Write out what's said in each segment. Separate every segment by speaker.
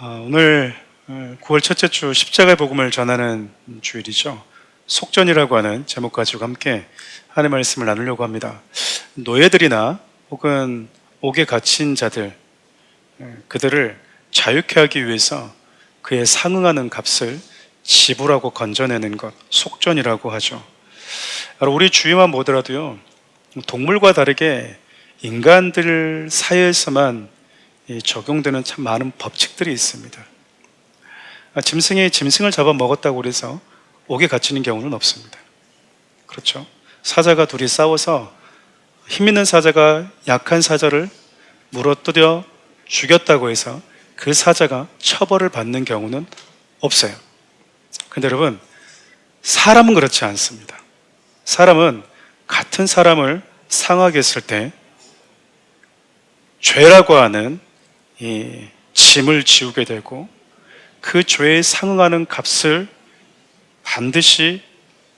Speaker 1: 오늘 9월 첫째 주 십자가의 복음을 전하는 주일이죠. 속전이라고 하는 제목 가지고 함께 하나님의 말씀을 나누려고 합니다. 노예들이나 혹은 옥에 갇힌 자들, 그들을 자유케 하기 위해서 그에 상응하는 값을 지불하고 건져내는 것, 속전이라고 하죠. 우리 주위만 보더라도요, 동물과 다르게 인간들 사이에서만 적용되는 참 많은 법칙들이 있습니다. 짐승이 짐승을 잡아먹었다고 해서 옥에 갇히는 경우는 없습니다. 그렇죠? 사자가 둘이 싸워서 힘 있는 사자가 약한 사자를 물어뜯어 죽였다고 해서 그 사자가 처벌을 받는 경우는 없어요. 근데 여러분, 사람은 그렇지 않습니다. 사람은 같은 사람을 상하게 했을 때 죄라고 하는 이 짐을 지우게 되고 그 죄에 상응하는 값을 반드시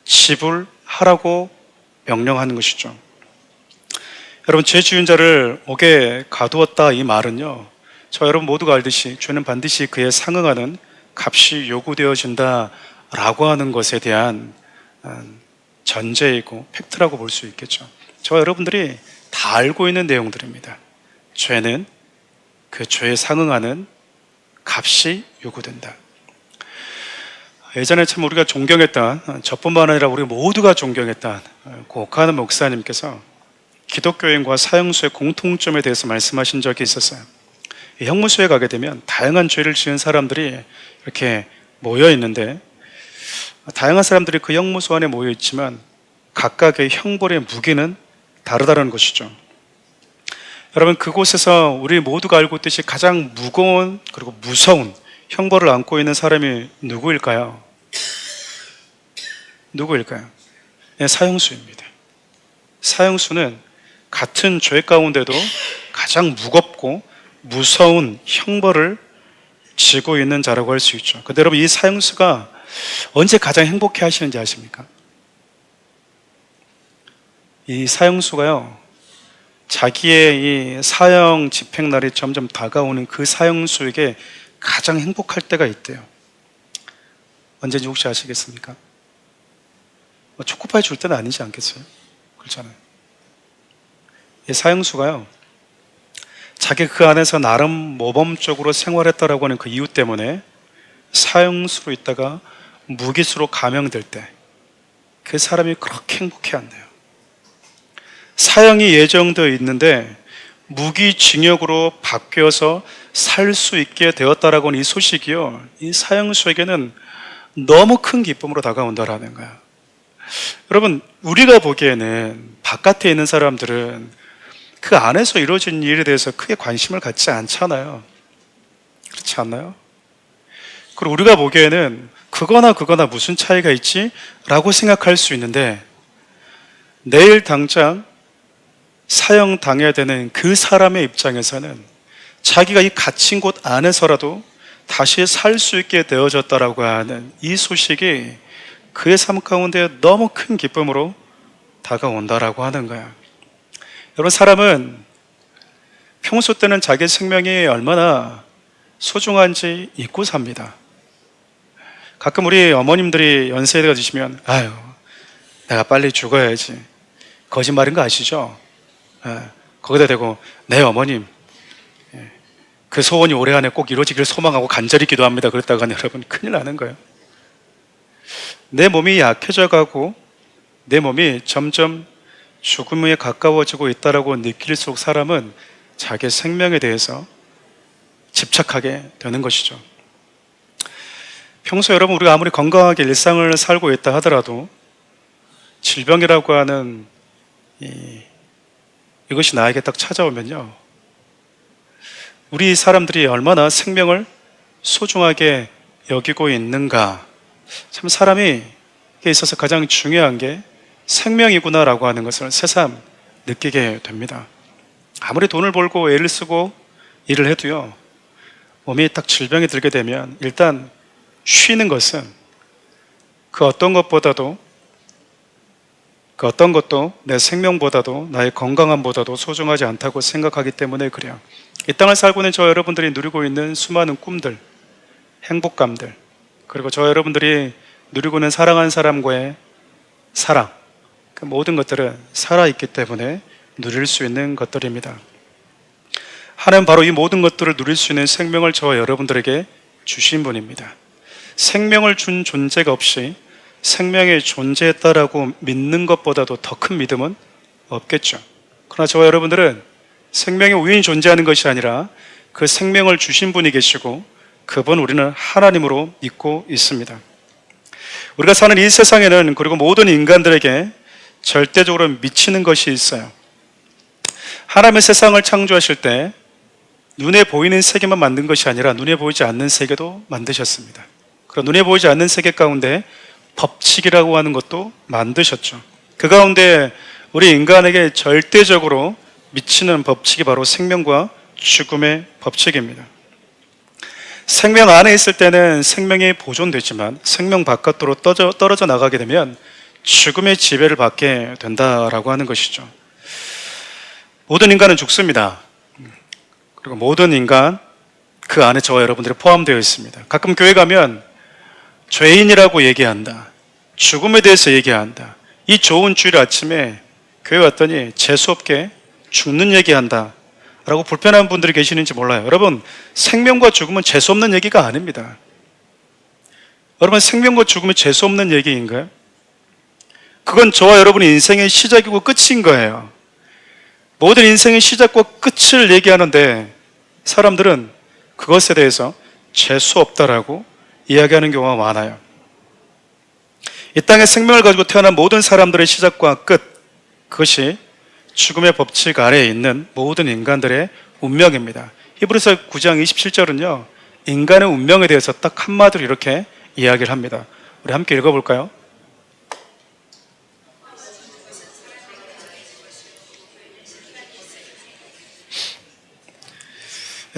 Speaker 1: 지불하라고 명령하는 것이죠. 여러분, 죄 지은 자를 옥에 가두었다, 이 말은요, 저 여러분 모두가 알듯이 죄는 반드시 그에 상응하는 값이 요구되어진다 라고 하는 것에 대한 전제이고 팩트라고 볼 수 있겠죠. 저와 여러분들이 다 알고 있는 내용들입니다. 죄는 그 죄에 상응하는 값이 요구된다. 예전에 참 우리가 존경했던, 저뿐만 아니라 우리 모두가 존경했던 고옥하는 목사님께서 기독교인과 사형수의 공통점에 대해서 말씀하신 적이 있었어요. 형무소에 가게 되면 다양한 죄를 지은 사람들이 이렇게 모여 있는데, 다양한 사람들이 그 형무소 안에 모여 있지만 각각의 형벌의 무게는 다르다는 것이죠. 여러분, 그곳에서 우리 모두가 알고 있듯이 가장 무거운 그리고 무서운 형벌을 안고 있는 사람이 누구일까요? 누구일까요? 네, 사형수입니다. 사형수는 같은 죄 가운데도 가장 무겁고 무서운 형벌을 지고 있는 자라고 할 수 있죠. 근데 여러분, 이 사형수가 언제 가장 행복해 하시는지 아십니까? 이 사형수가요, 자기의 이 사형 집행날이 점점 다가오는 그 사형수에게 가장 행복할 때가 있대요. 언제인지 혹시 아시겠습니까? 초코파이 줄 때는 아니지 않겠어요? 그렇잖아요. 이 사형수가요, 자기 그 안에서 나름 모범적으로 생활했다라고 하는 그 이유 때문에 사형수로 있다가 무기수로 감형될 때 그 사람이 그렇게 행복해한대요. 사형이 예정되어 있는데 무기징역으로 바뀌어서 살 수 있게 되었다라고 하는 이 소식이요, 이 사형수에게는 너무 큰 기쁨으로 다가온다라는 거야. 여러분, 우리가 보기에는 바깥에 있는 사람들은 그 안에서 이루어진 일에 대해서 크게 관심을 갖지 않잖아요. 그렇지 않나요? 그리고 우리가 보기에는 그거나 무슨 차이가 있지? 라고 생각할 수 있는데, 내일 당장 사형 당해야 되는 그 사람의 입장에서는 자기가 이 갇힌 곳 안에서라도 다시 살 수 있게 되어졌다라고 하는 이 소식이 그의 삶 가운데 너무 큰 기쁨으로 다가온다라고 하는 거야. 여러분, 사람은 평소 때는 자기 생명이 얼마나 소중한지 잊고 삽니다. 가끔 우리 어머님들이 연세가 드시면, 아유, 내가 빨리 죽어야지, 거짓말인 거 아시죠? 거기다 대고, 네 어머님, 그 소원이 올해 안에 꼭 이루어지기를 소망하고 간절히 기도합니다, 그랬다가는 여러분 큰일 나는 거예요. 내 몸이 약해져 가고 내 몸이 점점 죽음에 가까워지고 있다라고 느낄수록 사람은 자기 생명에 대해서 집착하게 되는 것이죠. 평소 여러분, 우리가 아무리 건강하게 일상을 살고 있다 하더라도 질병이라고 하는 이것이 나에게 딱 찾아오면요, 우리 사람들이 얼마나 생명을 소중하게 여기고 있는가. 참 사람이 있어서 가장 중요한 게 생명이구나라고 하는 것을 새삼 느끼게 됩니다. 아무리 돈을 벌고 애를 쓰고 일을 해도요, 몸이 딱 질병이 들게 되면 일단 쉬는 것은 그 어떤 것도 내 생명보다도 나의 건강함보다도 소중하지 않다고 생각하기 때문에 그래요. 이 땅을 살고 있는 저 여러분들이 누리고 있는 수많은 꿈들, 행복감들, 그리고 저 여러분들이 누리고 있는 사랑하는 사람과의 사랑, 그 모든 것들은 살아있기 때문에 누릴 수 있는 것들입니다. 하나님 바로 이 모든 것들을 누릴 수 있는 생명을 저와 여러분들에게 주신 분입니다. 생명을 준 존재가 없이 생명이 존재했다라고 믿는 것보다도 더 큰 믿음은 없겠죠. 그러나 저와 여러분들은 생명이 우연히 존재하는 것이 아니라 그 생명을 주신 분이 계시고 그분 우리는 하나님으로 믿고 있습니다. 우리가 사는 이 세상에는, 그리고 모든 인간들에게 절대적으로 미치는 것이 있어요. 하나님의 세상을 창조하실 때 눈에 보이는 세계만 만든 것이 아니라 눈에 보이지 않는 세계도 만드셨습니다. 그리고 눈에 보이지 않는 세계 가운데 법칙이라고 하는 것도 만드셨죠. 그 가운데 우리 인간에게 절대적으로 미치는 법칙이 바로 생명과 죽음의 법칙입니다. 생명 안에 있을 때는 생명이 보존되지만 생명 바깥으로 떨어져 나가게 되면 죽음의 지배를 받게 된다라고 하는 것이죠. 모든 인간은 죽습니다. 그리고 모든 인간, 그 안에 저와 여러분들이 포함되어 있습니다. 가끔 교회 가면 죄인이라고 얘기한다, 죽음에 대해서 얘기한다, 이 좋은 주일 아침에 교회 왔더니 재수없게 죽는 얘기한다 라고 불편한 분들이 계시는지 몰라요. 여러분, 생명과 죽음은 재수없는 얘기가 아닙니다. 여러분, 생명과 죽음이 재수없는 얘기인가요? 그건 저와 여러분의 인생의 시작이고 끝인 거예요. 모든 인생의 시작과 끝을 얘기하는데 사람들은 그것에 대해서 재수없다라고 이야기하는 경우가 많아요. 이 땅에 생명을 가지고 태어난 모든 사람들의 시작과 끝, 그것이 죽음의 법칙 아래에 있는 모든 인간들의 운명입니다. 히브리서 9장 27절은요, 인간의 운명에 대해서 딱 한마디로 이렇게 이야기를 합니다. 우리 함께 읽어볼까요?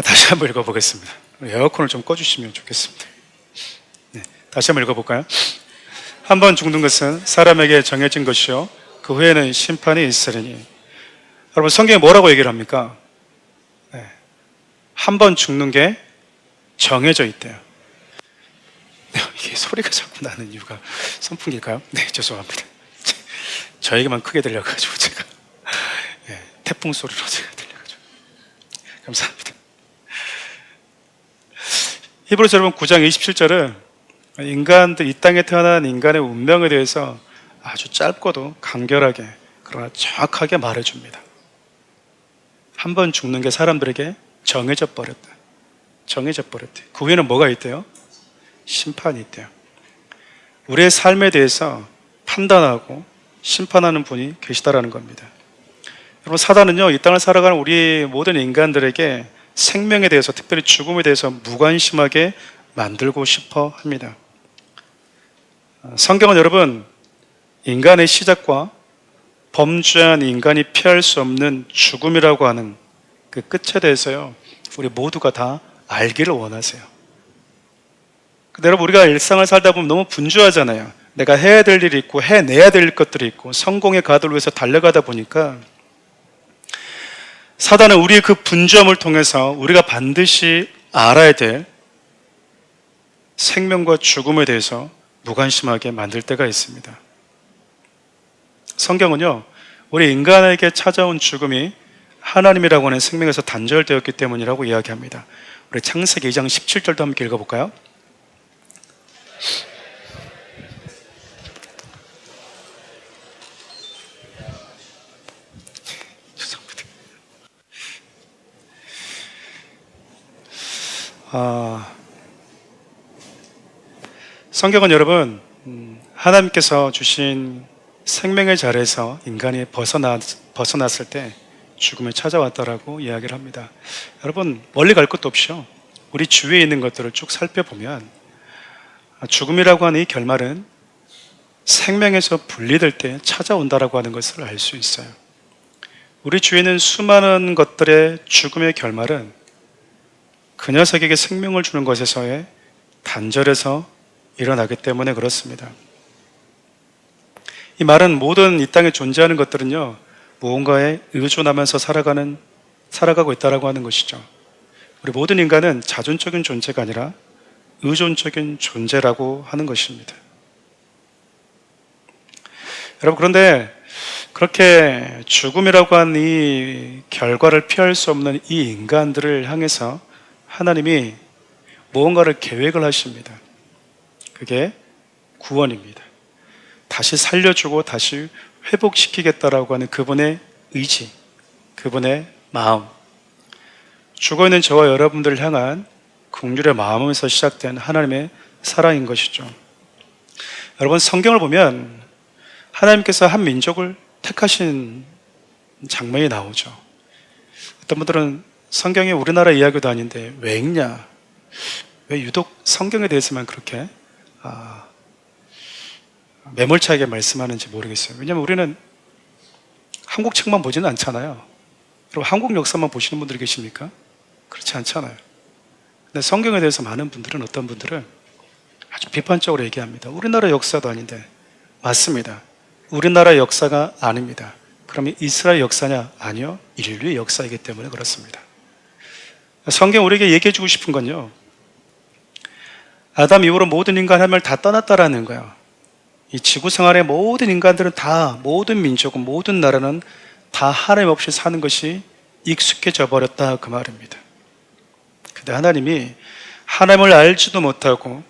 Speaker 1: 다시 한번 읽어보겠습니다. 에어컨을 좀 꺼주시면 좋겠습니다. 네, 다시 한번 읽어볼까요? 한 번 죽는 것은 사람에게 정해진 것이요 그 후에는 심판이 있으리니. 여러분, 성경에 뭐라고 얘기를 합니까? 네, 한 번 죽는 게 정해져 있대요. 네, 이게 소리가 자꾸 나는 이유가 선풍기일까요? 네, 죄송합니다. 저에게만 크게 들려가지고 제가 태풍 소리로 제가 들려가지고 감사합니다. 히브리서 여러분 9장 27절은 인간들, 이 땅에 태어난 인간의 운명에 대해서 아주 짧고도 간결하게, 그러나 정확하게 말해줍니다. 한 번 죽는 게 사람들에게 정해져 버렸다. 정해져 버렸대. 그 후에는 뭐가 있대요? 심판이 있대요. 우리의 삶에 대해서 판단하고 심판하는 분이 계시다라는 겁니다. 여러분, 사단은요, 이 땅을 살아가는 우리 모든 인간들에게 생명에 대해서, 특별히 죽음에 대해서 무관심하게 만들고 싶어 합니다. 성경은 여러분, 인간의 시작과 범죄한 인간이 피할 수 없는 죽음이라고 하는 그 끝에 대해서요, 우리 모두가 다 알기를 원하세요. 근데 여러분, 우리가 일상을 살다 보면 너무 분주하잖아요. 내가 해야 될 일이 있고 해내야 될 것들이 있고 성공의 가도를 위해서 달려가다 보니까 사단은 우리의 그 분주함을 통해서 우리가 반드시 알아야 될 생명과 죽음에 대해서 무관심하게 만들 때가 있습니다. 성경은요, 우리 인간에게 찾아온 죽음이 하나님이라고 하는 생명에서 단절되었기 때문이라고 이야기합니다. 우리 창세기 2장 17절도 함께 읽어볼까요? 성경은 여러분, 하나님께서 주신 생명의 자리에서 인간이 벗어났을 때 죽음이 찾아왔다라고 이야기를 합니다. 여러분, 멀리 갈 것도 없이요, 우리 주위에 있는 것들을 쭉 살펴보면 죽음이라고 하는 이 결말은 생명에서 분리될 때 찾아온다라고 하는 것을 알 수 있어요. 우리 주위에 있는 수많은 것들의 죽음의 결말은 그 녀석에게 생명을 주는 것에서의 단절에서 일어나기 때문에 그렇습니다. 이 말은 모든 이 땅에 존재하는 것들은요, 무언가에 의존하면서 살아가고 있다라고 하는 것이죠. 우리 모든 인간은 자존적인 존재가 아니라 의존적인 존재라고 하는 것입니다. 여러분, 그런데 그렇게 죽음이라고 하는 이 결과를 피할 수 없는 이 인간들을 향해서 하나님이 무언가를 계획을 하십니다. 그게 구원입니다. 다시 살려주고 다시 회복시키겠다라고 하는 그분의 의지, 그분의 마음, 죽어있는 저와 여러분들을 향한 긍휼의 마음에서 시작된 하나님의 사랑인 것이죠. 여러분, 성경을 보면 하나님께서 한 민족을 택하신 장면이 나오죠. 어떤 분들은 성경이 우리나라 이야기도 아닌데 왜 읽냐? 왜 유독 성경에 대해서만 그렇게 매몰차게 말씀하는지 모르겠어요. 왜냐하면 우리는 한국 책만 보지는 않잖아요. 여러분, 한국 역사만 보시는 분들이 계십니까? 그렇지 않잖아요. 근데 성경에 대해서 많은 분들은, 어떤 분들은 아주 비판적으로 얘기합니다. 우리나라 역사도 아닌데. 맞습니다. 우리나라 역사가 아닙니다. 그러면 이스라엘 역사냐? 아니요. 인류의 역사이기 때문에 그렇습니다. 성경 우리에게 얘기해 주고 싶은 건요, 아담 이후로 모든 인간 하나님을 다 떠났다라는 거예요. 이 지구 생활의 모든 인간들은 다, 모든 민족은, 모든 나라는 다 하나님 없이 사는 것이 익숙해져 버렸다, 그 말입니다. 근데 하나님이 하나님을 알지도 못하고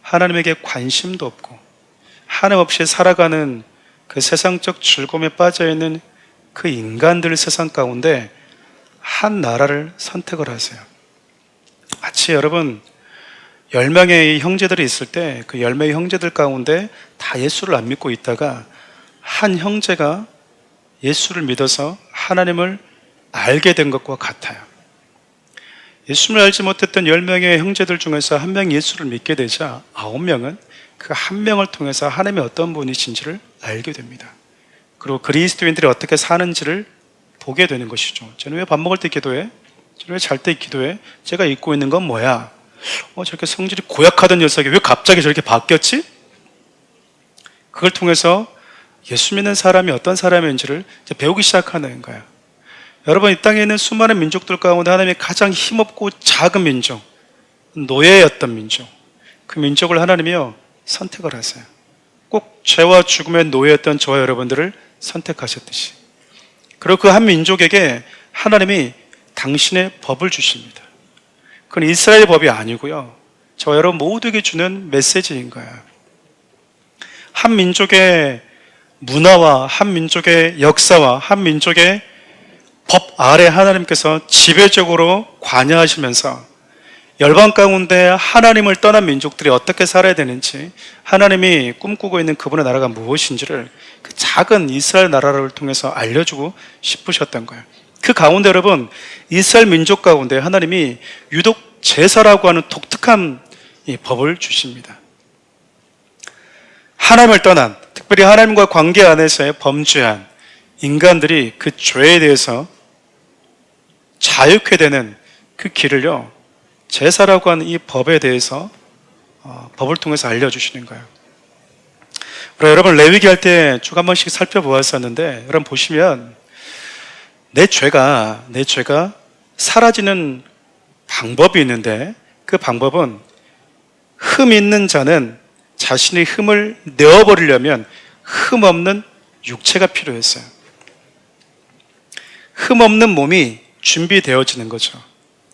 Speaker 1: 하나님에게 관심도 없고 하나님 없이 살아가는 그 세상적 즐거움에 빠져있는 그 인간들 세상 가운데 한 나라를 선택을 하세요. 마치 여러분, 10명의 형제들이 있을 때 그 10명의 형제들 가운데 다 예수를 안 믿고 있다가 한 형제가 예수를 믿어서 하나님을 알게 된 것과 같아요. 예수를 알지 못했던 10명의 형제들 중에서 한 명이 예수를 믿게 되자 9명은 그 한 명을 통해서 하나님의 어떤 분이신지를 알게 됩니다. 그리고 그리스도인들이 어떻게 사는지를 보게 되는 것이죠. 저는 왜 밥 먹을 때 기도해? 저는 왜 잘 때 기도해? 제가 입고 있는 건 뭐야? 저렇게 성질이 고약하던 녀석이 왜 갑자기 저렇게 바뀌었지? 그걸 통해서 예수 믿는 사람이 어떤 사람인지를 이제 배우기 시작하는 거예요. 여러분, 이 땅에 있는 수많은 민족들 가운데 하나님이 가장 힘없고 작은 민족, 노예였던 민족, 그 민족을 하나님이요 선택을 하세요. 꼭 죄와 죽음의 노예였던 저와 여러분들을 선택하셨듯이. 그리고 그 한 민족에게 하나님이 당신의 법을 주십니다. 그건 이스라엘 법이 아니고요, 저와 여러분 모두에게 주는 메시지인 거예요. 한 민족의 문화와 한 민족의 역사와 한 민족의 법 아래 하나님께서 지배적으로 관여하시면서 열방 가운데 하나님을 떠난 민족들이 어떻게 살아야 되는지, 하나님이 꿈꾸고 있는 그분의 나라가 무엇인지를 그 작은 이스라엘 나라를 통해서 알려주고 싶으셨던 거예요. 그 가운데 여러분, 이스라엘 민족 가운데 하나님이 유독 제사라고 하는 독특한 이 법을 주십니다. 하나님을 떠난, 특별히 하나님과 관계 안에서의 범죄한 인간들이 그 죄에 대해서 자유케 되는 그 길을요, 제사라고 하는 이 법에 대해서 법을 통해서 알려주시는 거예요. 여러분, 레위기 할 때 쭉 한 번씩 살펴보았었는데, 여러분 보시면 내 죄가 사라지는 방법이 있는데, 그 방법은 흠 있는 자는 자신의 흠을 내어버리려면 흠 없는 육체가 필요했어요. 흠 없는 몸이 준비되어지는 거죠.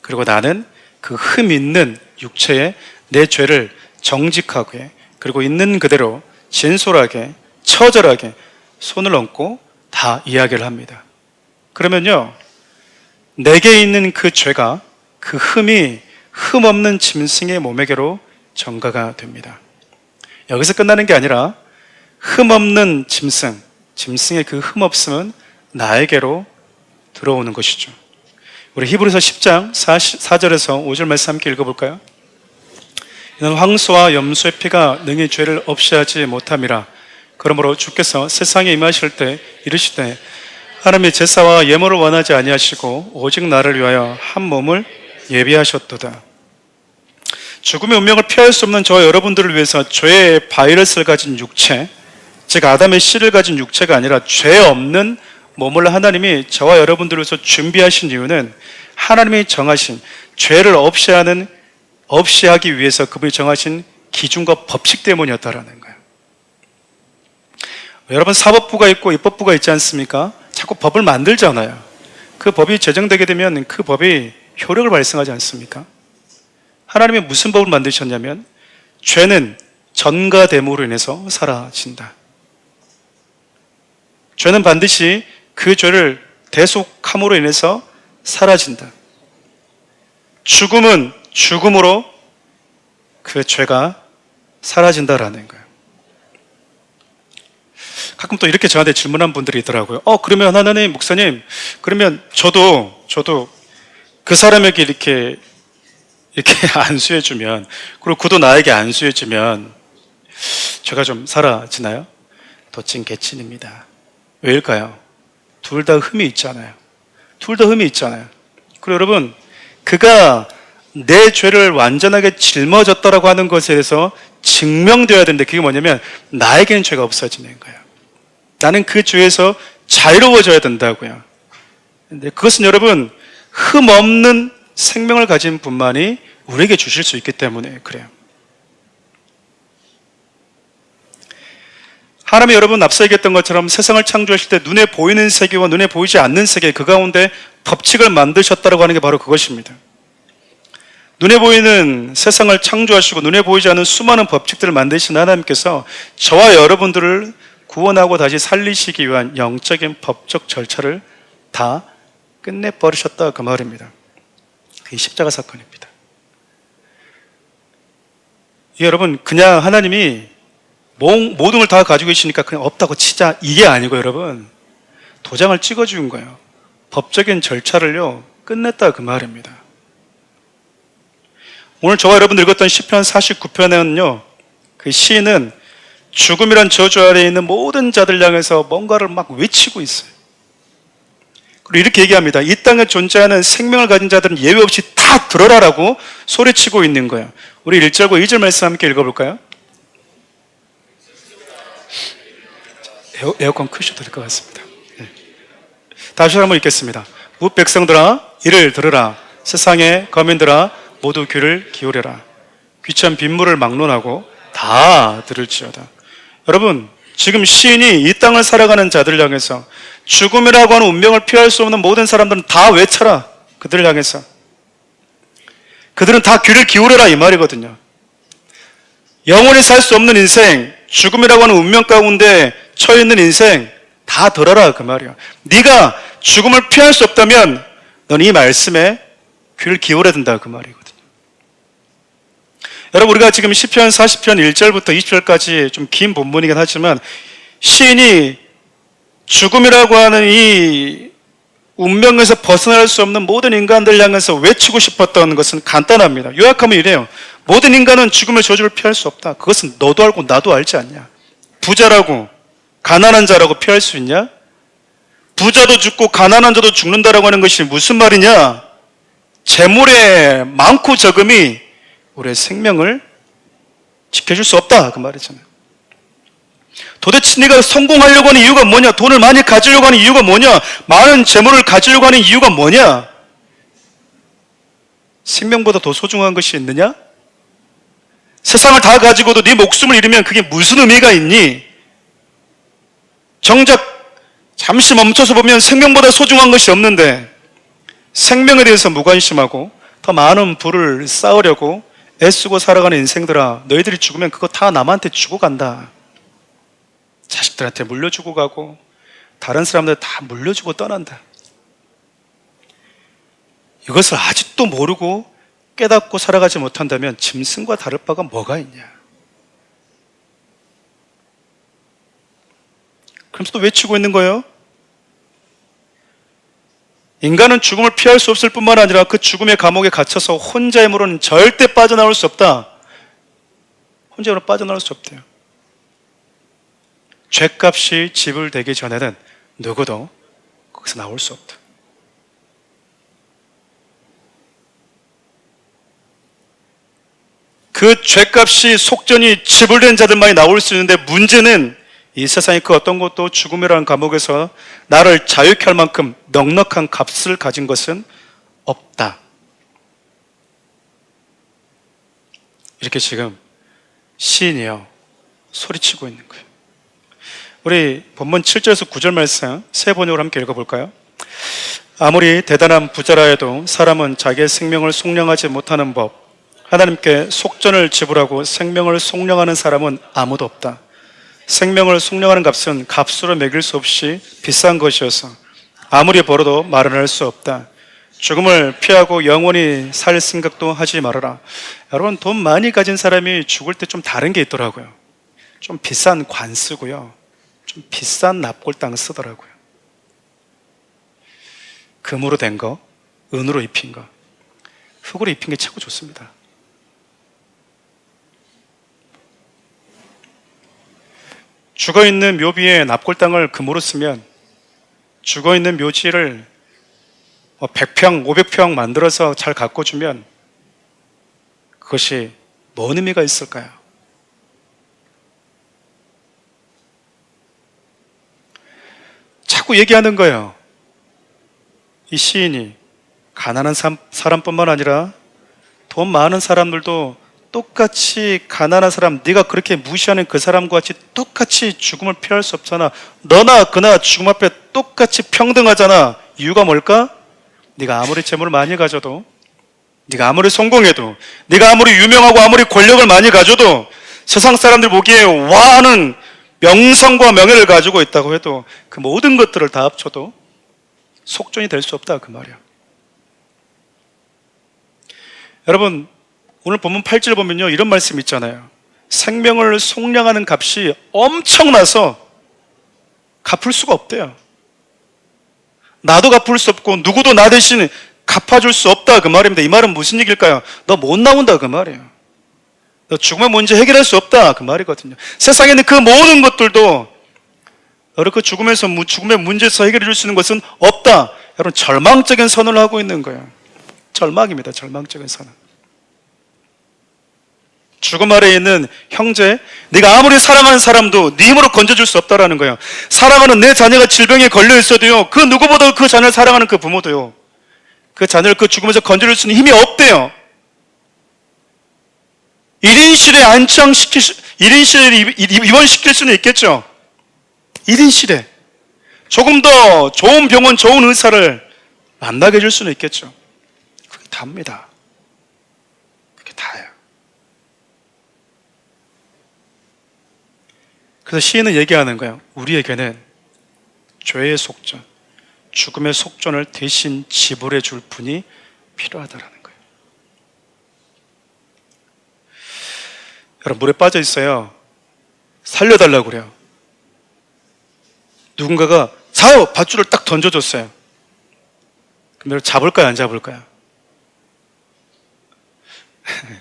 Speaker 1: 그리고 나는 그 흠 있는 육체에 내 죄를 정직하게, 그리고 있는 그대로 진솔하게, 처절하게 손을 얹고 다 이야기를 합니다. 그러면요, 내게 있는 그 죄가, 그 흠이 흠 없는 짐승의 몸에게로 전가가 됩니다. 여기서 끝나는 게 아니라 흠 없는 짐승의 그 흠 없음은 나에게로 들어오는 것이죠. 우리 히브리서 10장 4절에서 5절 말씀 함께 읽어볼까요? 이는 황소와 염소의 피가 능히 죄를 없이 하지 못함이라. 그러므로 주께서 세상에 임하실 때 이르시되 하나님의 제사와 예물을 원하지 아니하시고 오직 나를 위하여 한 몸을 예비하셨도다. 죽음의 운명을 피할 수 없는 저와 여러분들을 위해서 죄의 바이러스를 가진 육체, 즉 아담의 씨를 가진 육체가 아니라 죄 없는 몸을 하나님이 저와 여러분들을 위해서 준비하신 이유는 하나님이 정하신 죄를 없이 하는 없이 하기 위해서 그분이 정하신 기준과 법칙 때문이었다라는 거예요. 여러분, 사법부가 있고 입법부가 있지 않습니까? 자꾸 법을 만들잖아요. 그 법이 제정되게 되면 그 법이 효력을 발생하지 않습니까? 하나님이 무슨 법을 만드셨냐면 죄는 전가됨으로 인해서 사라진다. 죄는 반드시 그 죄를 대속함으로 인해서 사라진다. 죽음은 죽음으로 그 죄가 사라진다라는 거예요. 가끔 또 이렇게 저한테 질문한 분들이 있더라고요. 그러면 하나님, 목사님, 그러면 저도 그 사람에게 이렇게 안수해주면, 그리고 그도 나에게 안수해주면 죄가 좀 사라지나요? 도찐 개친입니다. 왜일까요? 둘 다 흠이 있잖아요. 둘 다 흠이 있잖아요. 그리고 여러분, 그가 내 죄를 완전하게 짊어졌다라고 하는 것에 대해서 증명되어야 되는데, 그게 뭐냐면 나에게는 죄가 없어지는 거예요. 나는 그 죄에서 자유로워져야 된다고요. 근데 그것은 여러분, 흠 없는 생명을 가진 분만이 우리에게 주실 수 있기 때문에 그래요. 하나님이 여러분 앞서 얘기했던 것처럼 세상을 창조하실 때 눈에 보이는 세계와 눈에 보이지 않는 세계, 그 가운데 법칙을 만드셨다고 하는 게 바로 그것입니다. 눈에 보이는 세상을 창조하시고 눈에 보이지 않는 수많은 법칙들을 만드신 하나님께서 저와 여러분들을 구원하고 다시 살리시기 위한 영적인 법적 절차를 다 끝내버리셨다, 그 말입니다. 그게 십자가 사건입니다. 여러분, 그냥 하나님이 모든 걸 다 가지고 계시니까 그냥 없다고 치자, 이게 아니고 여러분, 도장을 찍어준 거예요. 법적인 절차를요 끝냈다, 그 말입니다. 오늘 저와 여러분들 읽었던 시편 49편에는요 그 시인은 죽음이란 저주 아래에 있는 모든 자들 향해서 뭔가를 막 외치고 있어요. 그리고 이렇게 얘기합니다. 이 땅에 존재하는 생명을 가진 자들은 예외 없이 다 들어라라고 소리치고 있는 거예요. 우리 1절과 2절 말씀 함께 읽어볼까요? 에어컨 크셔도 될 것 같습니다. 네. 다시 한번 읽겠습니다. 뭇 백성들아 이를 들으라. 세상의 거민들아 모두 귀를 기울여라. 귀천 빗물을 막론하고 다 들을지어다. 여러분, 지금 시인이 이 땅을 살아가는 자들을 향해서 죽음이라고 하는 운명을 피할 수 없는 모든 사람들은 다 외쳐라. 그들을 향해서. 그들은 다 귀를 기울여라, 이 말이거든요. 영원히 살 수 없는 인생, 죽음이라고 하는 운명 가운데 처해 있는 인생 다 들어라, 그 말이야. 네가 죽음을 피할 수 없다면 넌 이 말씀에 귀를 기울여야 된다, 그 말이거든요. 여러분, 우리가 지금 시편 40편 1절부터 20절까지 좀 긴 본문이긴 하지만 시인이 죽음이라고 하는 이 운명에서 벗어날 수 없는 모든 인간들 향해서 외치고 싶었던 것은 간단합니다. 요약하면 이래요. 모든 인간은 죽음의 저주를 피할 수 없다. 그것은 너도 알고 나도 알지 않냐? 부자라고 가난한 자라고 피할 수 있냐? 부자도 죽고 가난한 자도 죽는다라고 하는 것이 무슨 말이냐? 재물의 많고 적음이 우리의 생명을 지켜줄 수 없다, 그 말이잖아요. 도대체 네가 성공하려고 하는 이유가 뭐냐? 돈을 많이 가지려고 하는 이유가 뭐냐? 많은 재물을 가지려고 하는 이유가 뭐냐? 생명보다 더 소중한 것이 있느냐? 세상을 다 가지고도 네 목숨을 잃으면 그게 무슨 의미가 있니? 정작 잠시 멈춰서 보면 생명보다 소중한 것이 없는데 생명에 대해서 무관심하고 더 많은 부를 쌓으려고 애쓰고 살아가는 인생들아, 너희들이 죽으면 그거 다 남한테 주고 간다. 자식들한테 물려주고 가고 다른 사람들 다 물려주고 떠난다. 이것을 아직도 모르고 깨닫고 살아가지 못한다면 짐승과 다를 바가 뭐가 있냐? 그러면서 또 외치고 있는 거예요. 인간은 죽음을 피할 수 없을 뿐만 아니라 그 죽음의 감옥에 갇혀서 혼자의 힘으로는 절대 빠져나올 수 없다. 혼자 힘으로 빠져나올 수 없대요. 죄값이 지불되기 전에는 누구도 거기서 나올 수 없다. 그 죄값이 속전이 지불된 자들만이 나올 수 있는데 문제는 이 세상의 그 어떤 것도 죽음이라는 감옥에서 나를 자유케 할 만큼 넉넉한 값을 가진 것은 없다. 이렇게 지금 시인이요 소리치고 있는 거예요. 우리 본문 7절에서 9절 말씀 세 번역으로 함께 읽어볼까요? 아무리 대단한 부자라 해도 사람은 자기의 생명을 속량하지 못하는 법, 하나님께 속전을 지불하고 생명을 속량하는 사람은 아무도 없다. 생명을 속량하는 값은 값으로 매길 수 없이 비싼 것이어서 아무리 벌어도 마련할 수 없다. 죽음을 피하고 영원히 살 생각도 하지 말아라. 여러분, 돈 많이 가진 사람이 죽을 때 좀 다른 게 있더라고요. 좀 비싼 관 쓰고요, 좀 비싼 납골당 쓰더라고요. 금으로 된 거, 은으로 입힌 거, 흙으로 입힌 게 최고 좋습니다. 죽어있는 묘비에 납골당을 금으로 쓰면 죽어있는 묘지를 100평, 500평 만들어서 잘 가꿔주면 그것이 뭔 의미가 있을까요? 자꾸 얘기하는 거예요. 이 시인이 가난한 사람뿐만 아니라 돈 많은 사람들도 똑같이 가난한 사람, 네가 그렇게 무시하는 그 사람과 같이 똑같이 죽음을 피할 수 없잖아. 너나 그나 죽음 앞에 똑같이 평등하잖아. 이유가 뭘까? 네가 아무리 재물을 많이 가져도, 네가 아무리 성공해도, 네가 아무리 유명하고 아무리 권력을 많이 가져도, 세상 사람들 보기에 와 하는 명성과 명예를 가지고 있다고 해도 그 모든 것들을 다 합쳐도 속전이 될 수 없다, 그 말이야. 여러분, 오늘 본문 8절 보면요, 이런 말씀 있잖아요. 생명을 속량하는 값이 엄청나서 갚을 수가 없대요. 나도 갚을 수 없고 누구도 나 대신 갚아줄 수 없다, 그 말입니다. 이 말은 무슨 얘기일까요? 너 못 나온다, 그 말이에요. 너 죽음의 문제 해결할 수 없다, 그 말이거든요. 세상에는 그 모든 것들도 여러 그 죽음의 문제에서 해결해 줄 수 있는 것은 없다. 여러분, 절망적인 선언을 하고 있는 거예요. 절망입니다, 절망적인 선언. 죽음 아래에 있는 형제, 네가 아무리 사랑하는 사람도 네 힘으로 건져줄 수 없다라는 거예요. 사랑하는 내 자녀가 질병에 걸려 있어도요, 그 누구보다 그 자녀를 사랑하는 그 부모도요, 그 자녀를 그 죽음에서 건져줄 수 있는 힘이 없대요. 1인실에 1인실에 입원시킬 수는 있겠죠. 1인실에 조금 더 좋은 병원, 좋은 의사를 만나게 해줄 수는 있겠죠. 그게 답니다. 그게 다예요. 그래서 시인은 얘기하는 거예요. 우리에게는 죄의 속전, 죽음의 속전을 대신 지불해 줄 분이 필요하다라는 거예요. 여러분, 물에 빠져 있어요. 살려달라고 그래요. 누군가가 자요! 밧줄을 딱 던져줬어요. 그럼 잡을까요, 안 잡을까요?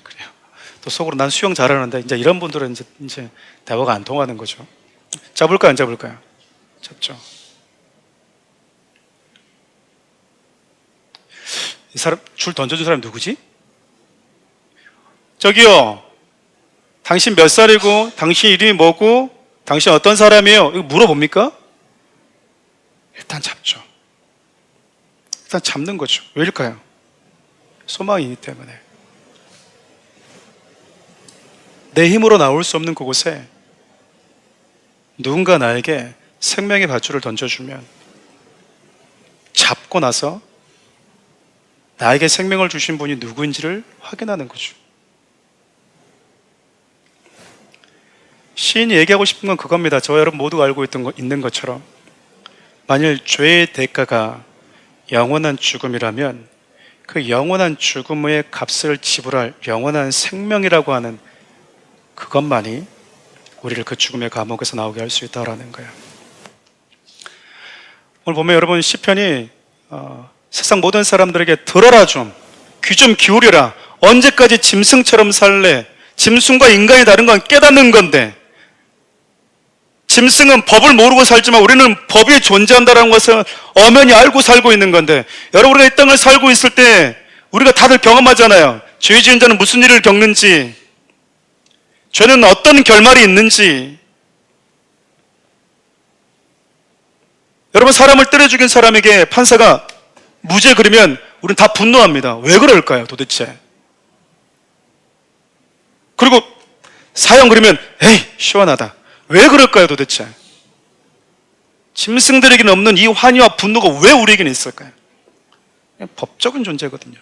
Speaker 1: 그래요. 또 속으로 난 수영 잘하는데, 이제 이런 분들은 이제 대화가 안 통하는 거죠. 잡을까요, 안 잡을까요? 잡죠. 이 사람, 줄 던져준 사람이 누구지? 저기요, 당신 몇 살이고, 당신 이름이 뭐고, 당신 어떤 사람이에요? 이거 물어봅니까? 일단 잡죠. 일단 잡는 거죠. 왜일까요? 소망이기 때문에. 내 힘으로 나올 수 없는 그곳에 누군가 나에게 생명의 밧줄을 던져주면 잡고 나서 나에게 생명을 주신 분이 누구인지를 확인하는 거죠. 시인이 얘기하고 싶은 건 그겁니다. 저와 여러분 모두가 알고 있는 것처럼 만일 죄의 대가가 영원한 죽음이라면 그 영원한 죽음의 값을 지불할 영원한 생명이라고 하는 그것만이 우리를 그 죽음의 감옥에서 나오게 할 수 있다라는 거예요. 오늘 보면 여러분 시편이 세상 모든 사람들에게 들어라 좀, 귀 좀 기울여라, 언제까지 짐승처럼 살래? 짐승과 인간이 다른 건 깨닫는 건데, 짐승은 법을 모르고 살지만 우리는 법이 존재한다는 것을 엄연히 알고 살고 있는 건데, 여러분 우리가 이 땅을 살고 있을 때 우리가 다들 경험하잖아요. 죄 지은 자는 무슨 일을 겪는지, 죄는 어떤 결말이 있는지. 여러분, 사람을 때려 죽인 사람에게 판사가 무죄 그러면 우리는 다 분노합니다. 왜 그럴까요, 도대체? 그리고 사형 그러면 에이 시원하다. 왜 그럴까요 도대체? 짐승들에게는 없는 이 환희와 분노가 왜 우리에게는 있을까요? 그냥 법적인 존재거든요.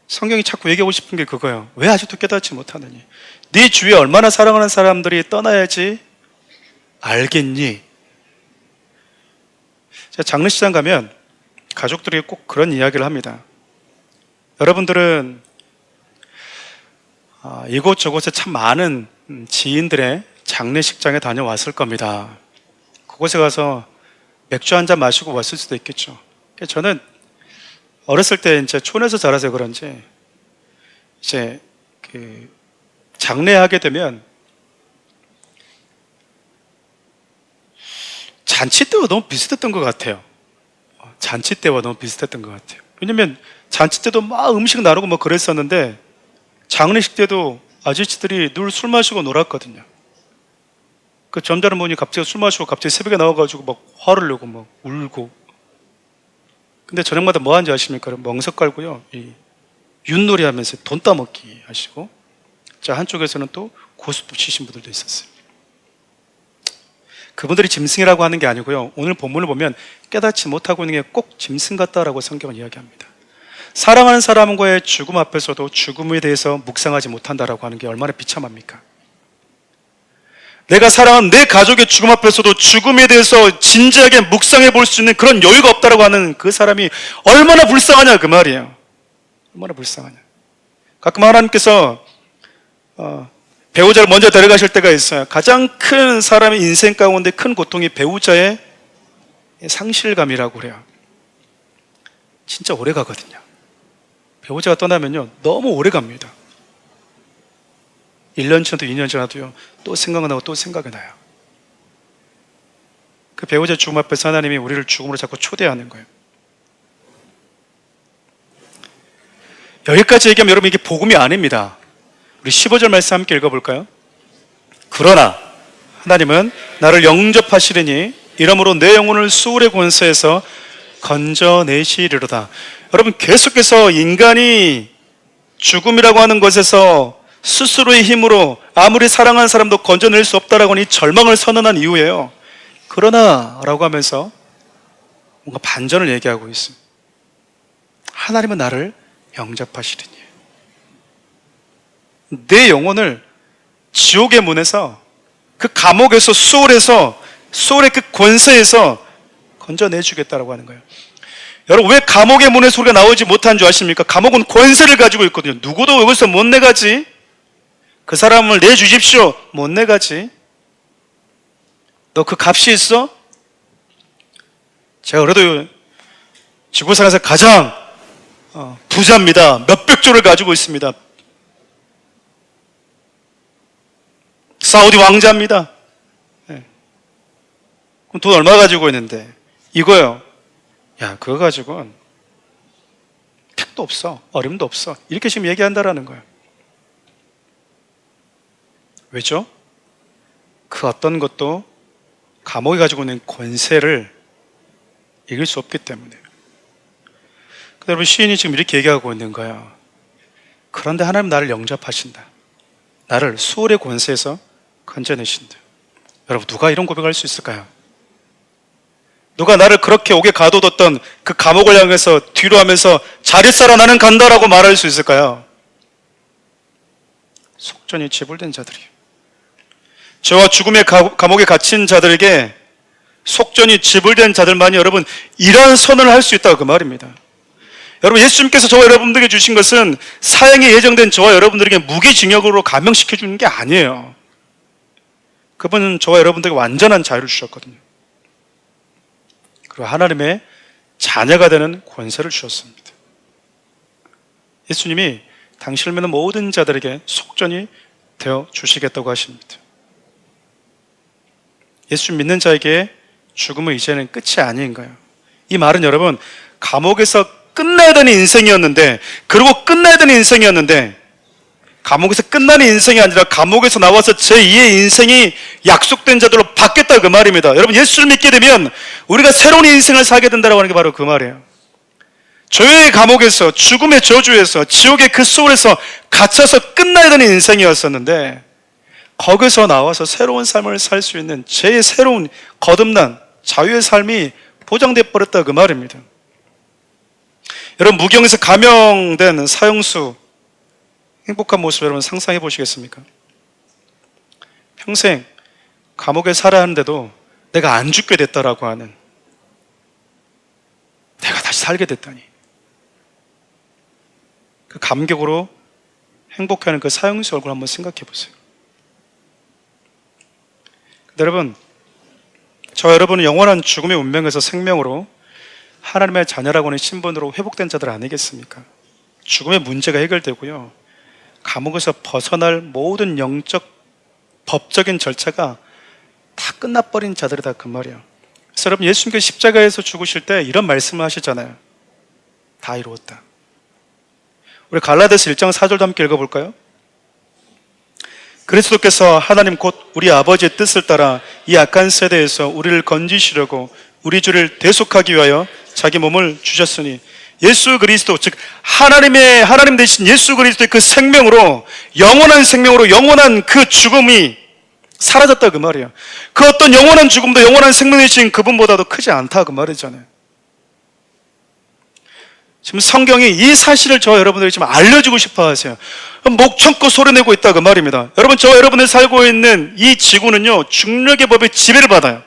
Speaker 1: 성경이 자꾸 얘기하고 싶은 게 그거예요. 왜 아직도 깨닫지 못하느니? 네 주위에 얼마나 사랑하는 사람들이 떠나야지 알겠니? 제가 장례식장 가면 가족들이 꼭 그런 이야기를 합니다. 여러분들은 이곳저곳에 참 많은 지인들의 장례식장에 다녀왔을 겁니다. 그곳에 가서 맥주 한잔 마시고 왔을 수도 있겠죠. 저는 어렸을 때 이제 촌에서 자라서 그런지 이제 장례하게 되면 잔치 때와 너무 비슷했던 것 같아요. 잔치 때와 너무 비슷했던 것 같아요. 왜냐면 잔치 때도 막 음식 나누고 뭐 그랬었는데 장례식 때도 아저씨들이 늘 술 마시고 놀았거든요. 그 점잖은 분이 갑자기 술 마시고 갑자기 새벽에 나와가지고 막 화를 내고 막 울고. 근데 저녁마다 뭐 하는지 아십니까? 멍석 깔고요. 이 윷놀이 하면서 돈 따먹기 하시고. 자, 한쪽에서는 또 고스톱 치신 분들도 있었어요. 그분들이 짐승이라고 하는 게 아니고요. 오늘 본문을 보면 깨닫지 못하고 있는 게 꼭 짐승 같다라고 성경은 이야기합니다. 사랑하는 사람과의 죽음 앞에서도 죽음에 대해서 묵상하지 못한다라고 하는 게 얼마나 비참합니까? 내가 사랑하는 내 가족의 죽음 앞에서도 죽음에 대해서 진지하게 묵상해 볼 수 있는 그런 여유가 없다라고 하는 그 사람이 얼마나 불쌍하냐 그 말이에요. 얼마나 불쌍하냐. 가끔 하나님께서 배우자를 먼저 데려가실 때가 있어요. 가장 큰 사람의 인생 가운데 큰 고통이 배우자의 상실감이라고 그래요. 진짜 오래 가거든요. 배우자가 떠나면요 너무 오래 갑니다. 1년 지나도 2년 지나도요 또 생각나고 또 생각이 나요. 그 배우자 죽음 앞에서 하나님이 우리를 죽음으로 자꾸 초대하는 거예요. 여기까지 얘기하면 여러분 이게 복음이 아닙니다. 우리 15절 말씀 함께 읽어볼까요? 그러나 하나님은 나를 영접하시리니 이러므로 내 영혼을 수울의 권세에서 건져내시리로다. 여러분 계속해서 인간이 죽음이라고 하는 것에서 스스로의 힘으로 아무리 사랑하는 사람도 건져낼 수 없다라고 하니 절망을 선언한 이유예요. 그러나 라고 하면서 뭔가 반전을 얘기하고 있습니다. 하나님은 나를 영접하시리니 내 영혼을 지옥의 문에서 그 감옥에서 수월의 그 권세에서 건져내주겠다라고 하는 거예요. 여러분 왜 감옥의 문의 소리가 나오지 못한 줄 아십니까? 감옥은 권세를 가지고 있거든요. 누구도 여기서 못 내가지. 그 사람을 내주십시오. 못 내가지. 너 그 값이 있어? 제가 그래도 지구상에서 가장 부자입니다. 몇백 조를 가지고 있습니다. 사우디 왕자입니다. 네. 그럼 돈 얼마 가지고 있는데? 이거요. 야, 그거 가지고는 택도 없어. 어림도 없어. 이렇게 지금 얘기한다라는 거예요. 왜죠? 그 어떤 것도 감옥이 가지고 있는 권세를 이길 수 없기 때문에. 근데 여러분 시인이 지금 이렇게 얘기하고 있는 거예요. 그런데 하나님 나를 영접하신다. 나를 수월의 권세에서 건져내신다. 여러분 누가 이런 고백할 수 있을까요? 누가 나를 그렇게 옥에 가둬뒀던 그 감옥을 향해서 뒤로 하면서 잘 있어라 나는 간다라고 말할 수 있을까요? 속전이 지불된 자들이에요. 죄와 죽음의 감옥에 갇힌 자들에게 속전이 지불된 자들만이 여러분 이러한 선언을 할 수 있다고 그 말입니다. 여러분 예수님께서 저와 여러분들에게 주신 것은 사형이 예정된 저와 여러분들에게 무기징역으로 감형시켜 주는 게 아니에요. 그분은 저와 여러분들에게 완전한 자유를 주셨거든요. 그리고 하나님의 자녀가 되는 권세를 주셨습니다. 예수님이 당신을 믿는 모든 자들에게 속전이 되어 주시겠다고 하십니다. 예수 믿는 자에게 죽음은 이제는 끝이 아닌 거예요. 이 말은 여러분 감옥에서 끝나야 되는 인생이었는데 그리고 끝나야 되는 인생이었는데 감옥에서 끝나는 인생이 아니라 감옥에서 나와서 제2의 인생이 약속된 자들로 바뀌었다 그 말입니다. 여러분 예수를 믿게 되면 우리가 새로운 인생을 살게 된다고 하는 게 바로 그 말이에요. 죄의 감옥에서, 죽음의 저주에서, 지옥의 그 소울에서 갇혀서 끝나야 되는 인생이었었는데 거기서 나와서 새로운 삶을 살 수 있는 제 새로운 거듭난 자유의 삶이 보장돼 버렸다 그 말입니다. 여러분, 무경에서 감형된 사형수 행복한 모습 여러분 상상해 보시겠습니까? 평생 감옥에 살아야 하는데도 내가 안 죽게 됐다라고 하는, 내가 다시 살게 됐다니, 그 감격으로 행복해하는 그 사형수 얼굴 한번 생각해 보세요. 근데 여러분, 저 여러분은 영원한 죽음의 운명에서 생명으로 하나님의 자녀라고 하는 신분으로 회복된 자들 아니겠습니까? 죽음의 문제가 해결되고요, 감옥에서 벗어날 모든 영적 법적인 절차가 다 끝나버린 자들이다 그 말이에요. 그래서 여러분, 예수님께서 십자가에서 죽으실 때 이런 말씀을 하시잖아요. 다 이루었다. 우리 갈라디아서 1장 4절도 함께 읽어볼까요? 그리스도께서 하나님 곧 우리 아버지의 뜻을 따라 이 악한 세대에서 우리를 건지시려고 우리 주를 대속하기 위하여 자기 몸을 주셨으니, 예수 그리스도, 즉 하나님 대신 예수 그리스도의 그 생명으로, 영원한 생명으로 영원한 그 죽음이 사라졌다 그 말이에요. 그 어떤 영원한 죽음도 영원한 생명 되신 그분보다도 크지 않다 그 말이잖아요. 지금 성경이 이 사실을 저 여러분들이 지금 알려주고 싶어 하세요. 목 참고 소리내고 있다 그 말입니다. 여러분, 저 여러분이 살고 있는 이 지구는요, 중력의 법에 지배를 받아요.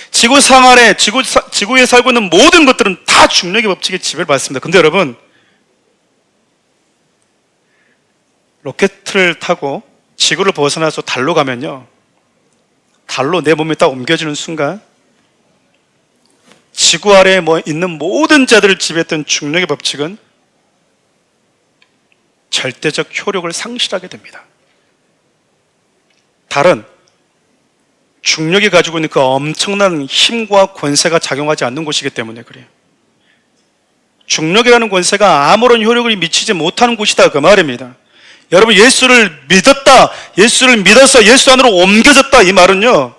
Speaker 1: 지구상 아래, 지구에 살고 있는 모든 것들은 다 중력의 법칙에 지배를 받습니다. 근데 여러분, 로켓을 타고 지구를 벗어나서 달로 가면요, 달로 내 몸이 딱 옮겨지는 순간 지구 아래에 있는 모든 자들을 지배했던 중력의 법칙은 절대적 효력을 상실하게 됩니다. 달은 중력이 가지고 있는 그 엄청난 힘과 권세가 작용하지 않는 곳이기 때문에 그래요. 중력이라는 권세가 아무런 효력을 미치지 못하는 곳이다 그 말입니다. 여러분, 예수를 믿었다, 예수를 믿어서 예수 안으로 옮겨졌다, 이 말은요,